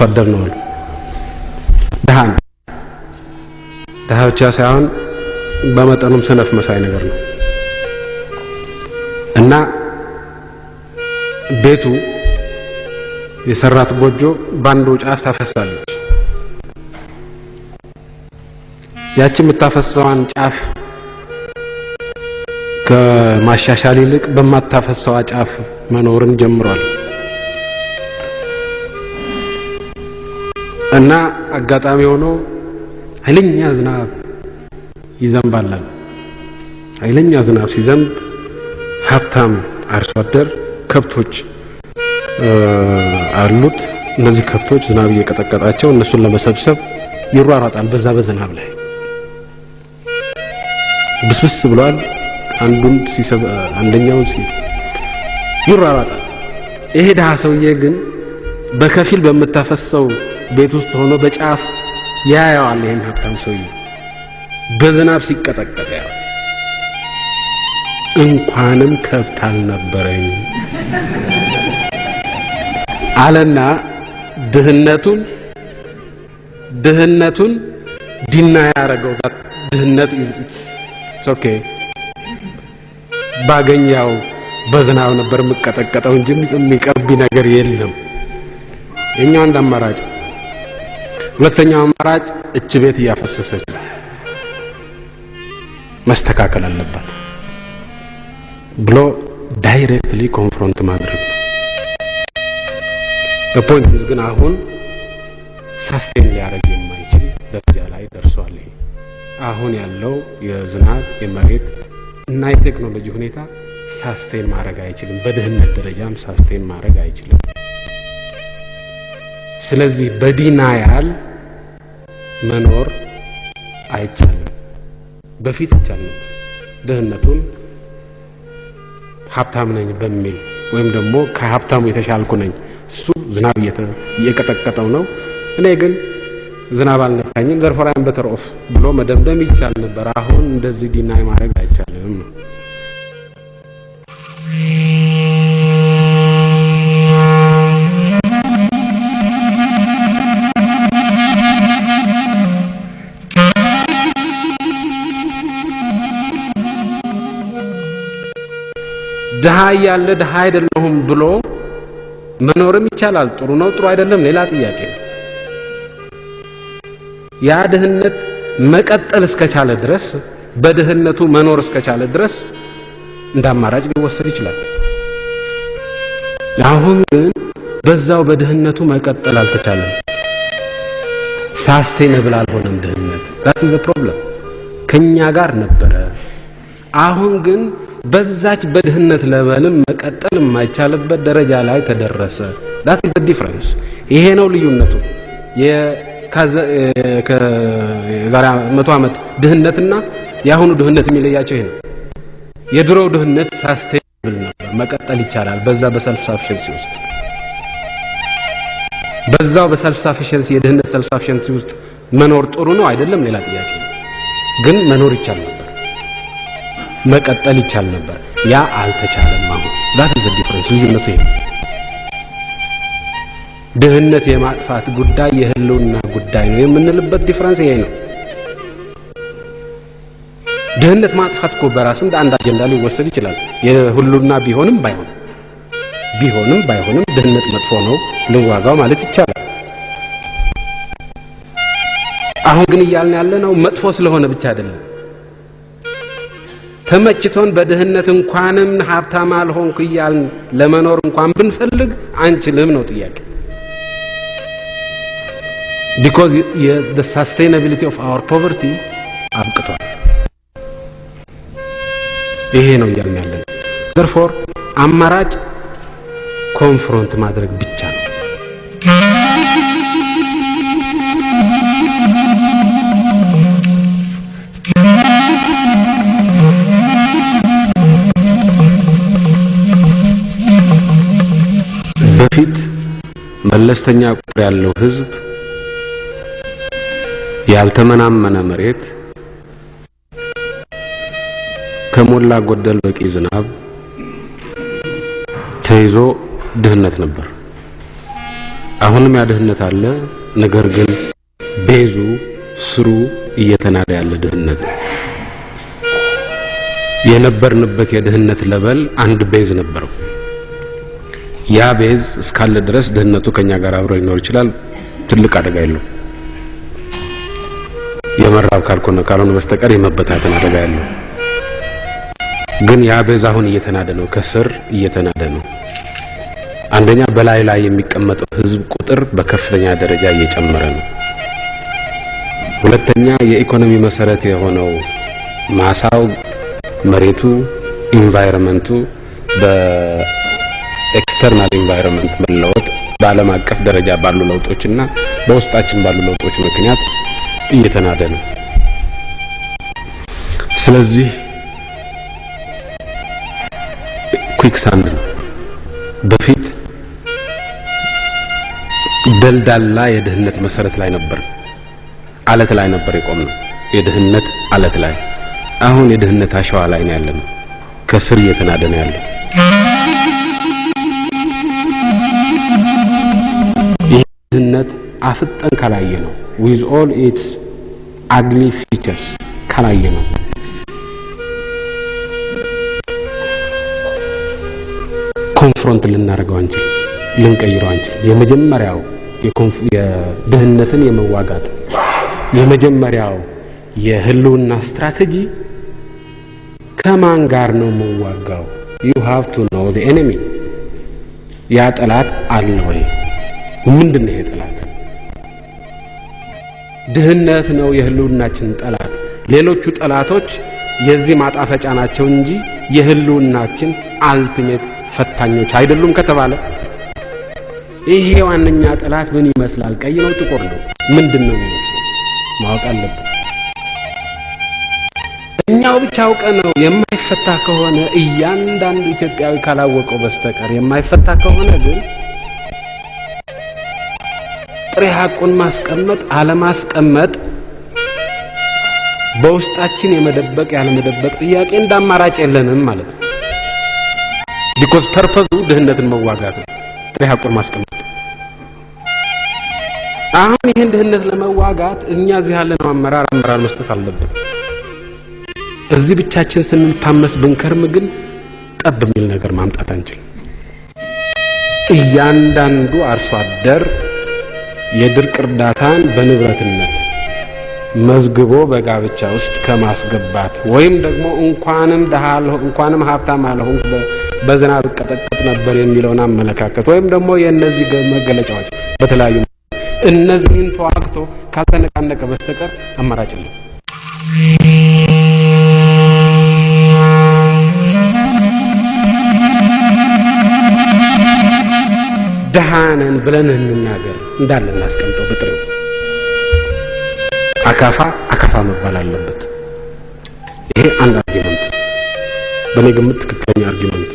አደር ነው ደሃ ብቻ ሳይሆን በመጠኑም ሰነፍ መሳይ ነገር ነው እና ቤቱ የሰራት ጎጆ ባንዶ ጫፍ ታፈሳለች ያቺ የምታፈሰዋን ጫፍ ከማሻሻል ይልቅ በማታፈሰዋ ጫፍ መኖርን ጀምሯል እና አጋጣሚ ሆኖ ኃይለኛ ዝናብ ይዘንባል ኃይለኛ ዝናብ ሲዘንብ ሀብታም አርሶ አደር ከብቶች አሉት እነዚህ ከብቶች ዝናብ እየቀጠቀጣቸው እነሱን ለመሰብሰብ ይሯሯጣል በዛ በዝናብ ላይ ብስብስ ብሏል አንደኛው ይሯሯጣል ይሄ ደሃ ሰውዬ ግን በከፊል በመታፈሰው ቤት ውስጥ ሆኖ በጫፍ ያያዋል ይሄን ሀብታም ሰውዬ በዝናብ ሲቀጠቀጥ ያው እንኳንም ከብት አልነበረኝ አለና ድህነቱን ዲና ያረጋው ድህነት ኦኬ ባገኛው በዝናብ ነበር መቀጠቀጠው እንጂ የሚቀርብ ነገር የለም የኛው አማራጭ ሁለተኛው አማራጭ እች ቤት ያፈሰሰች መስተካከል አለባት ብሎ ዳይሬክትሊ ኮንፍሮንት ማድረግ በፖይንት ግን አሁን ሳስቴን ሊያረግ የማይችል ደረጃ ላይ ደርሷል አሁን ያለው የዝናብ የመሬት እና የቴክኖሎጂ ሁኔታ ሳስቴን ማድረግ አይችልም በድህነት ደረጃም ሳስቴን ማድረግ አይችልም ስለዚህ በዲናያል መኖር አይቻልም በፊት ይቻላል ድህነቱን ሀብታም ነኝ በሚል ወይም ደግሞ ከሀብታሙ የተሻልኩ ነኝ እሱ ዝናብ እየቀጠቀጠው ነው እኔ ግን ዝናብ አልነካኝም ዘርፈራን በተሮፍ ብሎ መደምደም ይቻል ነበር አሁን እንደዚህ ዲናይ ማድረግ አይቻልም ነው ደሃ ያለ ደሃ አይደለሁም ብሎ መኖርም ይቻላል ጥሩ ነው ጥሩ አይደለም ሌላ ጥያቄ ያ ድህነት መቀጠል እስከቻለ ድረስ በድህነቱ መኖር እስከቻለ ድረስ እንዳማራጭ ሊወሰድ ይችላል አሁን ግን በዛው በድህነቱ መቀጠል አልተቻለም ሳስቴነብል አልሆነም ድህነት that is the problem ከኛ ጋር ነበረ አሁን ግን በዛች በድህነት ለበልም መቀጠል የማይቻልበት ደረጃ ላይ ተደረሰ that is the difference ይሄ ነው ልዩነቱ ከዛሬ 100 አመት ድህነትና ያሁኑ ድህነት የሚለያቸው ይሄ ነው የድሮው ድህነት ሳስቴብል ነበር መቀጠል ይቻላል በዛ በሰልፍ ሳፊሸንሲ ውስጥ በዛው በሰልፍ ሳፊሸንሲ የድህነት ሰልፍ ሳፊሸንሲ ውስጥ መኖር ጥሩ ነው አይደለም ሌላ ጥያቄ ግን መኖር ይቻላል ነበር መቀጠል ይቻል ነበር ያ አልተቻለም አሁን that is the difference ልዩነቱ ይሄ ድህነት የማጥፋት ጉዳይ የህልውና ጉዳይ ነው የምንልበት ዲፈረንስ ይሄ ነው ድህነት ማጥፋት እኮ በራሱ እንደ አንድ አጀንዳ ሊወሰድ ይችላል የሁሉና ቢሆንም ባይሆንም ድህነት መጥፎ ነው ልዋጋው ማለት ይቻላል አሁን ግን ይያልን ያለ ነው መጥፎ ስለሆነ ብቻ አይደለም ተመችቶን በድህነት እንኳንም ሀብታም አልሆንኩ ይያልን ለመኖር እንኳን ብንፈልግ አንችልም ነው ጥያቄ because the sustainability of our poverty አብቅቷል ይሄ ነው ይያልን ያለ therefore አማራጭ ኮንፍሮንት ማድረግ ብቻ ነው በፊት መለስተኛ ቁጥር ያለው ህዝብ ያልተመናመነ መሬት ከሞላ ጎደል በቂ ዝናብ ተይዞ ድህነት ነበር አሁንም ያ ድህነት አለ። ነገር ግን ቤዙ ስሩ እየተናደ ያለ ድህነት ነው። የነበርንበት የድህነት ለበል አንድ ቤዝ ነበረው። ያ ቤዝ እስካለ ድረስ ድህነቱ ከኛ ጋር አብሮ ሊኖር ይችላል። ትልቅ አደጋ የለው። የመራብ ካልሆነ በስተቀር የመበታተን አደጋ የለው። ግን ያ ቤዝ አሁን እየተናደ ነው፣ ከስር እየተናደ ነው። አንደኛ በላይ ላይ የሚቀመጠው ህዝብ ቁጥር በከፍተኛ ደረጃ እየጨመረ ነው። ሁለተኛ የኢኮኖሚ መሰረት የሆነው ማሳው፣ መሬቱ፣ ኢንቫይሮንመንቱ በኤክስተርናል ኢንቫይሮንመንት መለወጥ በዓለም አቀፍ ደረጃ ባሉ ለውጦችና በውስጣችን ባሉ ለውጦች ምክንያት እየተናደ ነው። ስለዚህ ኩዊክሳንድ ነው። በፊት ደልዳላ የድህነት መሰረት ላይ ነበር፣ አለት ላይ ነበር የቆምነው፣ የድህነት አለት ላይ። አሁን የድህነት አሸዋ ላይ ነው ያለነው፣ ከስር እየተናደ ነው ያለው። ድህነት አፍጠን ካላየ ነው with all its ugly features ካላየ ነው ኮንፍሮንት ልናደርገው አንችል፣ ልንቀይረው አንችል። የመጀመሪያው የድህነትን የመዋጋት የመጀመሪያው የህልውና ስትራቴጂ ከማን ጋር ነው መዋጋው? you have to know the enemy። ያ ጠላት አለ ወይ? ምንድነው ይሄ ጠላት? ድህነት ነው የህልውናችን ጠላት። ሌሎቹ ጠላቶች የዚህ ማጣፈጫ ናቸው እንጂ የህልውናችን አልቲሜት ፈታኞች አይደሉም ከተባለ ይሄ ዋነኛ ጠላት ምን ይመስላል? ቀይ ነው? ጥቁር ነው? ምንድነው የሚመስለው? ማወቅ አለብን። እኛው ብቻ አውቀን ነው የማይፈታ ከሆነ እያንዳንዱ ኢትዮጵያዊ ካላወቀው በስተቀር የማይፈታ ከሆነ ግን ጥሬ ሐቁን ማስቀመጥ አለማስቀመጥ በውስጣችን የመደበቅ ያለመደበቅ ጥያቄ እንዳማራጭ የለንም ማለት ነው። because purpose ድህነትን መዋጋት ነው፣ ጥሬ ሐቁን ማስቀመጥ። አሁን ይሄን ድህነት ለመዋጋት እኛ እዚህ ያለነው አመራር መስጠት አለብን። እዚህ ብቻችን ስንታመስ ብንከርም ግን ጠብ የሚል ነገር ማምጣት አንችልም። እያንዳንዱ አርሶ አደር የድርቅ እርዳታን በንብረትነት መዝግቦ በጋብቻ ውስጥ ከማስገባት ወይም ደግሞ እንኳንም ሀብታም አልሆንኩ በዝናብ ቀጠቀጥ ነበር የሚለውን አመለካከት ወይም ደግሞ የእነዚህ መገለጫዎች በተለያዩ እነዚህን ተዋግቶ ካልተነቃነቀ በስተቀር አማራጭ የለም። ደሃነን ብለን እንናገር እንዳለ እናስቀምጠው በጥሬው። አካፋ መባል አለበት። ይሄ አንድ አርጊመንት፣ በኔ ግምት ትክክለኛ አርጊመንት።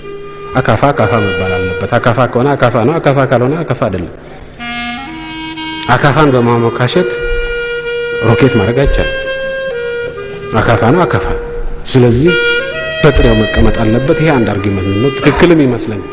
አካፋ መባል አለበት። አካፋ ከሆነ አካፋ ነው፣ አካፋ ካልሆነ አካፋ አይደለም። አካፋን በማሞካሸት ሮኬት ማድረግ አይቻልም። አካፋ ነው አካፋ። ስለዚህ በጥሬው መቀመጥ አለበት። ይሄ አንድ አርጊመንት ነው፣ ትክክልም ይመስለኛል።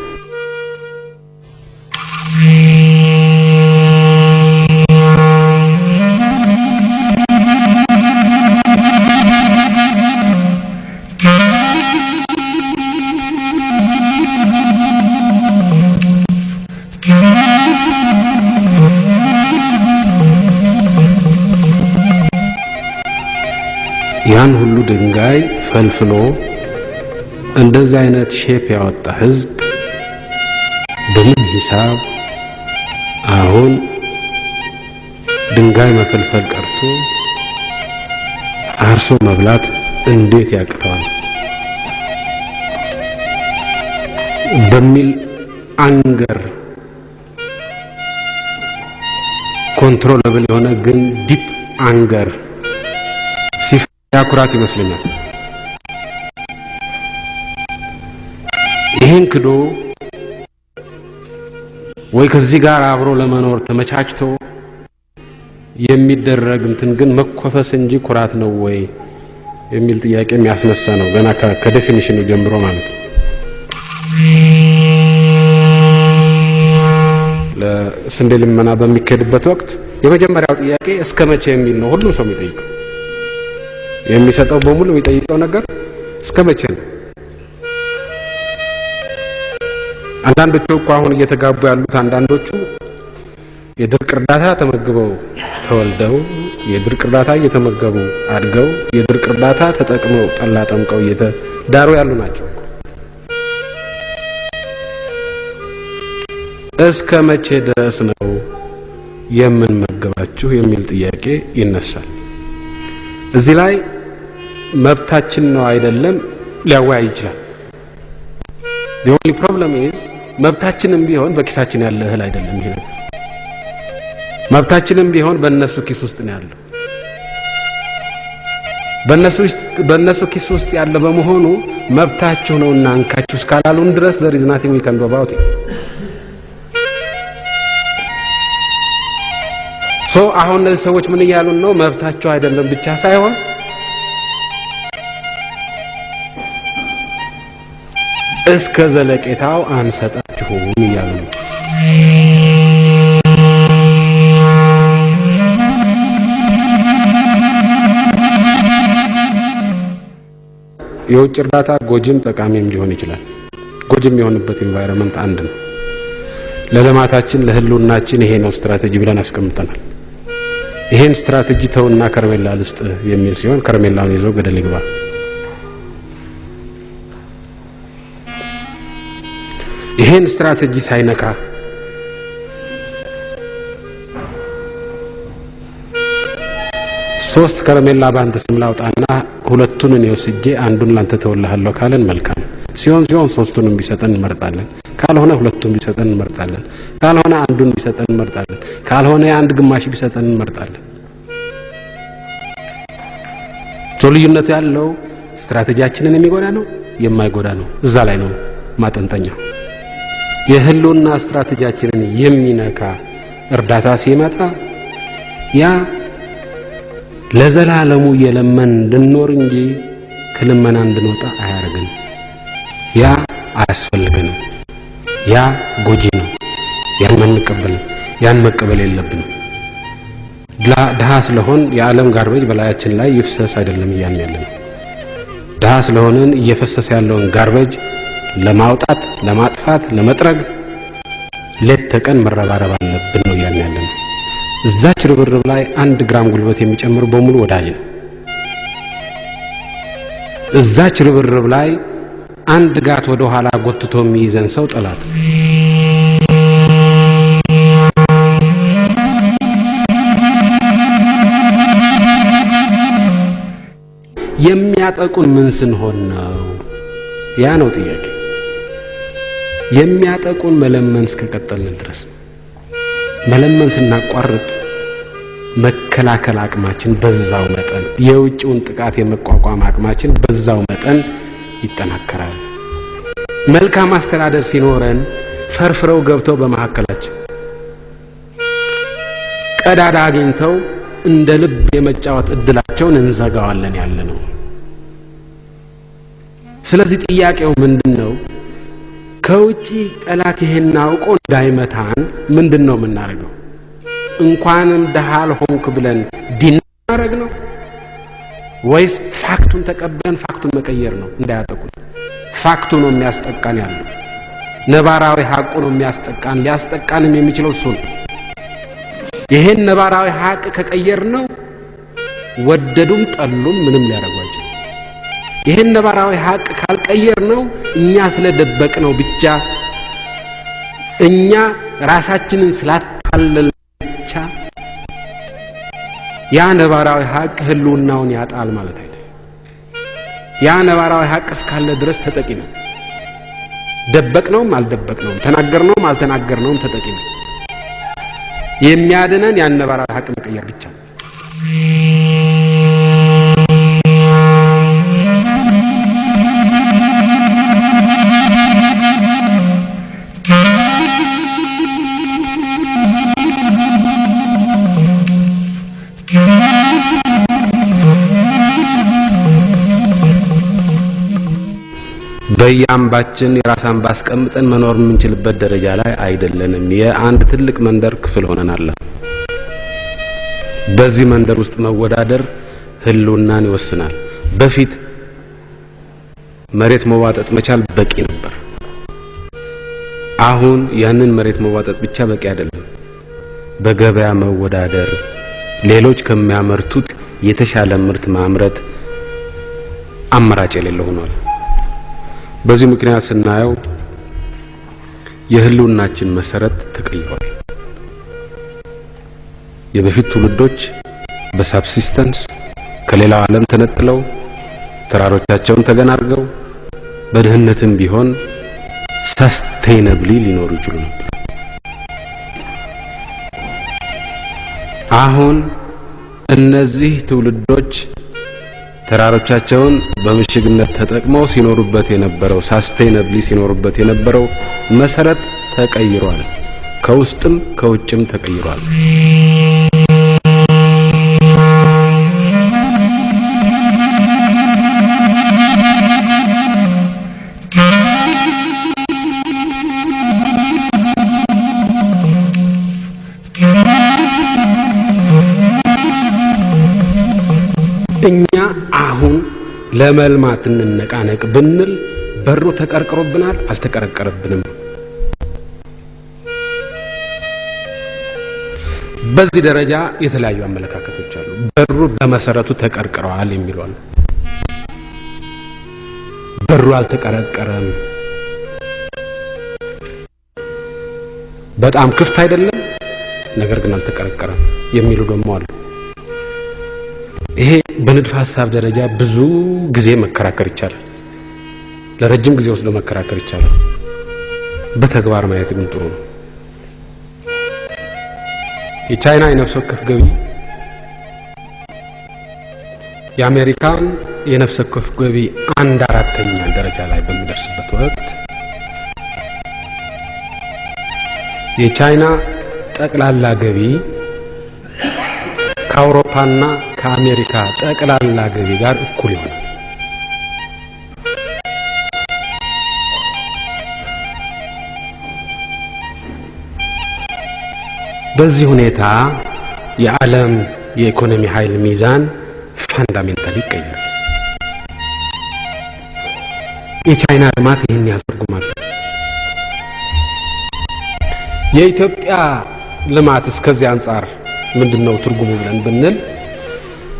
ያን ሁሉ ድንጋይ ፈልፍሎ እንደዚህ አይነት ሼፕ ያወጣ ህዝብ በምን ሂሳብ አሁን ድንጋይ መፈልፈል ቀርቶ አርሶ መብላት እንዴት ያቅተዋል በሚል አንገር ኮንትሮለብል የሆነ ግን ዲፕ አንገር ያኩራት ይመስለኛል። ይሄን ክዶ ወይ ከዚህ ጋር አብሮ ለመኖር ተመቻችቶ የሚደረግ እንትን ግን መኮፈስ እንጂ ኩራት ነው ወይ የሚል ጥያቄ የሚያስነሳ ነው፣ ገና ከዴፊኒሽኑ ጀምሮ ማለት ነው። ለስንዴ ልመና በሚከድበት ወቅት የመጀመሪያው ጥያቄ እስከ መቼ የሚል ነው ሁሉም ሰው የሚጠይቀው። የሚሰጠው በሙሉ የሚጠይቀው ነገር እስከ መቼ ነው? አንዳንዶቹ እኮ አሁን እየተጋቡ ያሉት አንዳንዶቹ የድርቅ እርዳታ ተመግበው ተወልደው የድርቅ እርዳታ እየተመገቡ አድገው የድርቅ እርዳታ ተጠቅመው ጠላ ጠምቀው እየተዳሩ ያሉ ናቸው። እስከ መቼ ድረስ ነው የምንመገባችሁ የሚል ጥያቄ ይነሳል። እዚህ ላይ መብታችን ነው አይደለም ሊያወያይ ይችላል። the only problem is መብታችንም ቢሆን በኪሳችን ያለ እህል አይደለም። ይሄ ነገር መብታችንም ቢሆን በእነሱ ኪስ ውስጥ ነው ያለው። በእነሱ ኪስ ውስጥ ያለ በመሆኑ መብታችሁ ነውና አንካችሁ እስካላሉን ድረስ there is nothing we can do about it. so አሁን እነዚህ ሰዎች ምን እያሉን ነው? መብታቸው አይደለም ብቻ ሳይሆን እስከ ዘለቄታው አንሰጣችሁም እያሉ ነው። የውጭ እርዳታ ጎጅም ጠቃሚም ሊሆን ይችላል። ጎጅም የሆነበት ኢንቫይሮንመንት አንድ ነው። ለልማታችን ለህልውናችን ይሄ ነው ስትራቴጂ ብለን አስቀምጠናል። ይሄን ስትራቴጂ ተውና ከረሜላ ልስጥ የሚል ሲሆን ከረሜላውን ይዘው ገደል ይግባ። ይሄን ስትራቴጂ ሳይነካ ሶስት ከረሜላ ባንተ ስም ላውጣና ሁለቱን እኔ ወስጄ አንዱን ላንተ ተወልሃለሁ ካለን መልካም ሲሆን ሶስቱንም ቢሰጠን እንመርጣለን። ካልሆነ ሁለቱን ቢሰጠን እንመርጣለን። ካልሆነ አንዱን ቢሰጠን እንመርጣለን። ካልሆነ አንድ ግማሽ ቢሰጠን እንመርጣለን። ልዩነቱ ያለው ስትራቴጂያችንን የሚጎዳ ነው የማይጎዳ ነው። እዛ ላይ ነው ማጠንጠኛው። የህልውና ስትራቴጂያችንን የሚነካ እርዳታ ሲመጣ ያ ለዘላለሙ የለመን እንድንኖር እንጂ ከልመና እንድንወጣ አያረግም። ያ አያስፈልገንም። ያ ጎጂ ነው። ያን መቀበል የለብንም። ድሃ ስለሆን የዓለም ጋርቤጅ በላያችን ላይ ይፍሰስ አይደለም እያልን ያለነው። ድሃ ስለሆነን እየፈሰሰ ያለውን ጋርቤጅ ለማውጣት፣ ለማጥፋት፣ ለመጥረግ ሌት ተቀን መረባረብ አለብን ነው እያልን ያለነው። እዛች ርብርብ ላይ 1 ግራም ጉልበት የሚጨምር በሙሉ ወዳጅ ነው። እዛች ርብርብ ላይ 1 ጋት ወደ ኋላ ጎትቶ የሚይዘን ሰው ጠላት ነው። የሚያጠቁን ምን ስንሆን ነው? ያ ነው ጥያቄ። የሚያጠቁን መለመን እስከቀጠልን ድረስ መለመን ስናቋርጥ መከላከል አቅማችን በዛው መጠን የውጭውን ጥቃት የመቋቋም አቅማችን በዛው መጠን ይጠናከራል። መልካም አስተዳደር ሲኖረን ፈርፍረው ገብተው በመሐከላችን ቀዳዳ አግኝተው እንደ ልብ የመጫወት እድላቸውን እንዘጋዋለን ያለነው። ስለዚህ ጥያቄው ምንድነው? ከውጪ ጠላት ይሄን አውቆ እንዳይመታን ምንድነው የምናደርገው? እንኳንም ደሃል ሆንክ ብለን ዲናረግ ነው ወይስ ፋክቱን ተቀበለን ፋክቱን መቀየር ነው? እንዳያጠቁን ፋክቱ ነው የሚያስጠቃን ያለው። ነባራዊ ሐቁ ነው የሚያስጠቃን። ሊያስጠቃንም የሚችለው እሱ ነው። ይሄን ነባራዊ ሐቅ ከቀየር ነው ወደዱም ጠሉም ምንም ሊያረጋቸው። ይሄን ነባራዊ ሐቅ ካልቀየር ነው እኛ ስለደበቅ ነው ብቻ እኛ ራሳችንን ስላታለል ብቻ ያ ነባራዊ ሐቅ ህልውናውን ያጣል ማለት አይደለም። ያ ነባራዊ ሐቅ እስካለ ድረስ ተጠቂ ነው። ደበቅነውም አልደበቅነውም ተናገርነውም አልተናገርነውም ተጠቂ ነው። የሚያድነን ያን ነባራዊ ሐቅ መቀየር ብቻ ነው። በያምባችን የራስ አምባ አስቀምጠን መኖር የምንችልበት ደረጃ ላይ አይደለንም። የአንድ ትልቅ መንደር ክፍል ሆነናል። በዚህ መንደር ውስጥ መወዳደር ህልውናን ይወስናል። በፊት መሬት መዋጠጥ መቻል በቂ ነበር። አሁን ያንን መሬት መዋጠጥ ብቻ በቂ አይደለም። በገበያ መወዳደር፣ ሌሎች ከሚያመርቱት የተሻለ ምርት ማምረት አማራጭ የሌለው ሆኗል። በዚህ ምክንያት ስናየው የህልውናችን መሰረት ተቀይሯል። የበፊት ትውልዶች በሳብሲስተንስ ከሌላው ዓለም ተነጥለው ተራሮቻቸውን ተገናርገው በድህነትም ቢሆን ሰስቴይነብሊ ሊኖሩ ይችሉ ነበር። አሁን እነዚህ ትውልዶች ተራሮቻቸውን በምሽግነት ተጠቅመው ሲኖሩበት የነበረው ሰስቴይነብሊ ሲኖሩበት የነበረው መሰረት ተቀይሯል። ከውስጥም ከውጭም ተቀይሯል። እኛ አሁን ለመልማት እንነቃነቅ ብንል በሩ ተቀርቅሮብናል፣ አልተቀረቀረብንም። በዚህ ደረጃ የተለያዩ አመለካከቶች አሉ። በሩ በመሰረቱ ተቀርቅሯል የሚሉ አሉ። በሩ አልተቀረቀረም፣ በጣም ክፍት አይደለም፣ ነገር ግን አልተቀረቀረም የሚሉ ደግሞ አሉ። ይሄ በንድፈ ሐሳብ ደረጃ ብዙ ጊዜ መከራከር ይቻላል። ለረጅም ጊዜ ወስዶ መከራከር ይቻላል። በተግባር ማየት ግን ጥሩ ነው። የቻይና የነፍስ ወከፍ ገቢ የአሜሪካን የነፍስ ወከፍ ገቢ 1/4 ደረጃ ላይ በሚደርስበት ወቅት የቻይና ጠቅላላ ገቢ ከአውሮፓና ከአሜሪካ ጠቅላላ ገቢ ጋር እኩል ይሆናል። በዚህ ሁኔታ የዓለም የኢኮኖሚ ኃይል ሚዛን ፋንዳሜንታሊ ይቀየራል። የቻይና ልማት ይህን ያስርጉማል። የኢትዮጵያ ልማት እስከዚህ አንጻር ምንድነው ትርጉሙ ብለን ብንል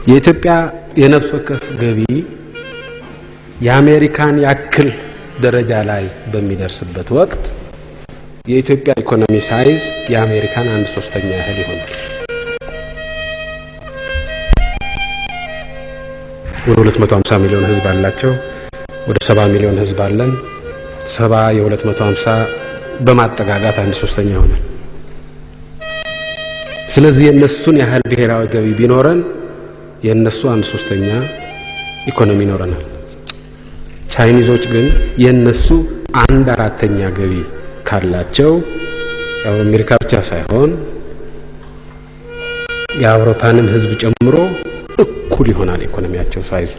የኢትዮጵያ የነፍስ ወከፍ ገቢ የአሜሪካን ያክል ደረጃ ላይ በሚደርስበት ወቅት የኢትዮጵያ ኢኮኖሚ ሳይዝ የአሜሪካን 1/3 ያህል ይሆናል። ወደ 250 ሚሊዮን ህዝብ አላቸው። ወደ 70 ሚሊዮን ህዝብ አለን። 70 የ250 በማጠጋጋት 1/3 ይሆናል። ስለዚህ የነሱን ያህል ብሔራዊ ገቢ ቢኖረን የነሱ 1/3 ኢኮኖሚ ይኖረናል። ቻይኒዞች ግን የነሱ 1/4 ገቢ ካላቸው ያው አሜሪካ ብቻ ሳይሆን የአውሮፓንም ህዝብ ጨምሮ እኩል ይሆናል ኢኮኖሚያቸው ሳይዙ።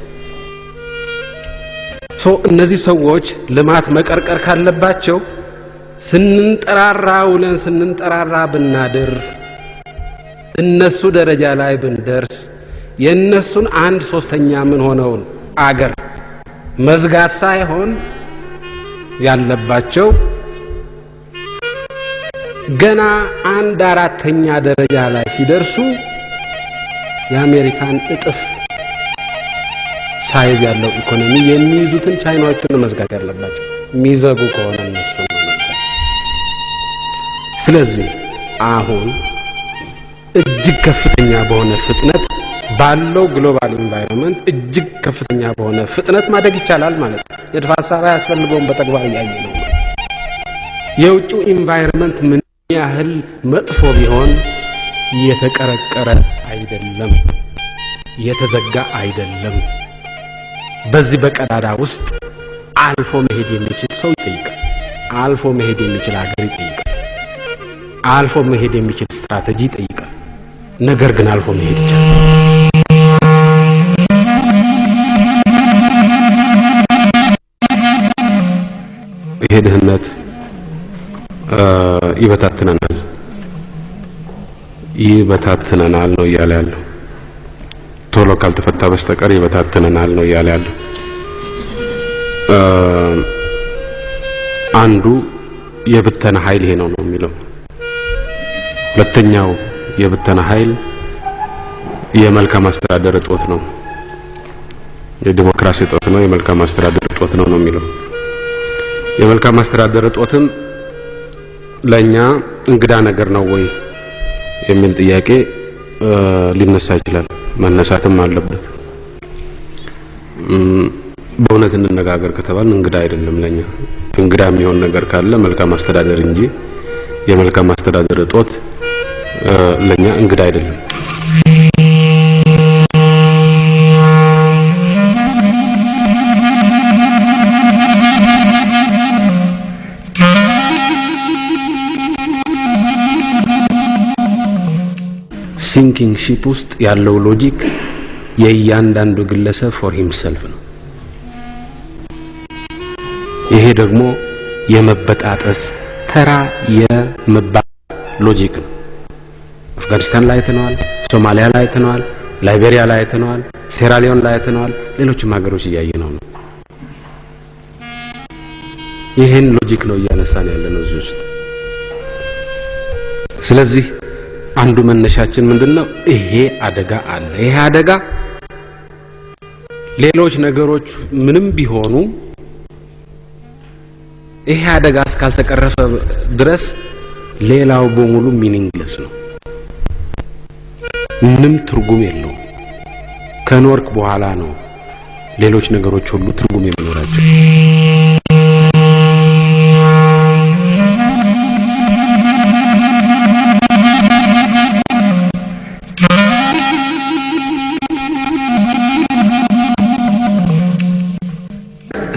እነዚህ ሰዎች ልማት መቀርቀር ካለባቸው ስንንጠራራ ውለን ስንንጠራራ ብናድር እነሱ ደረጃ ላይ ብንደርስ የነሱን 1/3 ምን ሆነውን አገር መዝጋት ሳይሆን ያለባቸው ገና 1/4 ደረጃ ላይ ሲደርሱ የአሜሪካን እጥፍ ሳይዝ ያለው ኢኮኖሚ የሚይዙትን ቻይናዎችን መዝጋት ያለባቸው የሚዘጉ ከሆነ እነሱ ነው መዝጋት። ስለዚህ አሁን እጅግ ከፍተኛ በሆነ ፍጥነት ባለው ግሎባል ኢንቫይሮንመንት እጅግ ከፍተኛ በሆነ ፍጥነት ማደግ ይቻላል ማለት ነው። ንድፈ ሐሳብ ያስፈልገውም በተግባር ያየነው ነው። የውጭው ኢንቫይሮንመንት ምን ያህል መጥፎ ቢሆን የተቀረቀረ አይደለም፣ የተዘጋ አይደለም። በዚህ በቀዳዳ ውስጥ አልፎ መሄድ የሚችል ሰው ይጠይቃል። አልፎ መሄድ የሚችል ሀገር ይጠይቃል። አልፎ መሄድ የሚችል ስትራቴጂ ይጠይቃል። ነገር ግን አልፎ መሄድ ይቻላል። ድህነት ይበታትነናል ነው እያለ ያለው። ቶሎ ካልተፈታ በስተቀር ይበታትነናል ነው እያለ ያለው። አንዱ የብተና ኃይል ይሄ ነው የሚለው። ሁለተኛው የብተና ኃይል የመልካም አስተዳደር እጦት ነው፣ የዲሞክራሲ እጦት ነው፣ የመልካም አስተዳደር እጦት ነው የሚለው። የመልካም አስተዳደር እጦትም ለኛ እንግዳ ነገር ነው ወይ የሚል ጥያቄ ሊነሳ ይችላል፣ መነሳትም አለበት። በእውነት እንነጋገር ከተባለ እንግዳ አይደለም ለኛ። እንግዳ የሚሆን ነገር ካለ መልካም አስተዳደር እንጂ የመልካም አስተዳደር እጦት ለኛ እንግዳ አይደለም። ሲንኪንግ ሺፕ ውስጥ ያለው ሎጂክ የእያንዳንዱ ግለሰብ ፎር ሂምሰልፍ ነው። ይሄ ደግሞ የመበጣጠስ ተራ የመባል ሎጂክ ነው። አፍጋኒስታን ላይ ተነዋል፣ ሶማሊያ ላይ ተነዋል፣ ላይቤሪያ ላይ ተነዋል፣ ሴራሊዮን ላይ ተነዋል፣ ሌሎችም ሀገሮች እያየነው ነው። ይሄን ሎጂክ ነው እያነሳን ያለነው እዚህ ውስጥ። ስለዚህ አንዱ መነሻችን ምንድነው? ይሄ አደጋ አለ። ይሄ አደጋ ሌሎች ነገሮች ምንም ቢሆኑ ይሄ አደጋ እስካልተቀረፈ ድረስ ሌላው በሙሉ ሚኒንግለስ ነው፣ ምንም ትርጉም የለውም። ከኖርክ በኋላ ነው ሌሎች ነገሮች ሁሉ ትርጉም የሚኖራቸው።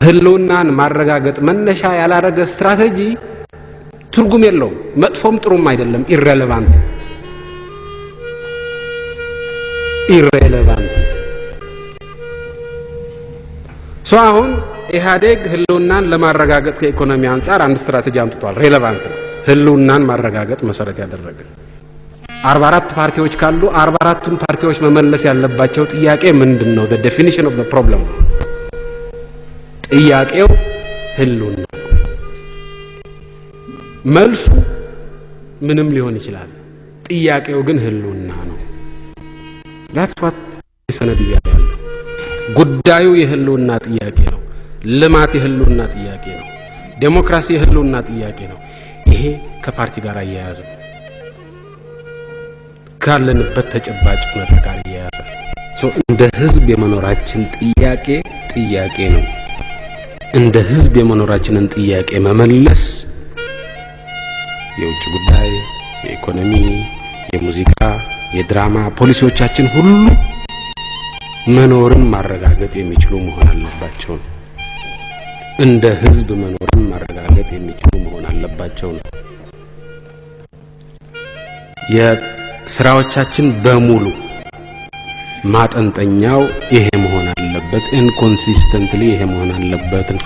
ህልውናን ማረጋገጥ መነሻ ያላረገ ስትራቴጂ ትርጉም የለውም። መጥፎም ጥሩም አይደለም። ኢሬሌቫንት አሁን ኢህአዴግ ህልውናን ለማረጋገጥ ከኢኮኖሚ አንፃር አንድ ስትራቴጂ አምጥቷል። ሬሌቫንት ነው። ህልውናን ማረጋገጥ መሰረት ያደረገ 44 ፓርቲዎች ካሉ 44ቱን ፓርቲዎች መመለስ ያለባቸው ጥያቄ ምንድነው? the definition of the problem። ጥያቄው ህልውና ነው። መልሱ ምንም ሊሆን ይችላል። ጥያቄው ግን ህልውና ነው። that's what ሰነድ ያለው ጉዳዩ የህልውና ጥያቄ ነው። ልማት የህልውና ጥያቄ ነው። ዴሞክራሲ የህልውና ጥያቄ ነው። ይሄ ከፓርቲ ጋር አያያዘው ካለንበት ተጨባጭ ሁኔታ ጋር አያያዘው እንደ ህዝብ የመኖራችን ጥያቄ ነው። እንደ ህዝብ የመኖራችንን ጥያቄ መመለስ የውጭ ጉዳይ፣ የኢኮኖሚ፣ የሙዚቃ፣ የድራማ ፖሊሲዎቻችን ሁሉ መኖርን ማረጋገጥ የሚችሉ መሆን አለባቸው። እንደ ህዝብ መኖርን ማረጋገጥ የሚችሉ መሆን አለባቸው። የስራዎቻችን በሙሉ ማጠንጠኛው ይሄ መሆን አለበት። ኢንኮንሲስተንትሊ ይሄ መሆን አለበት ነው።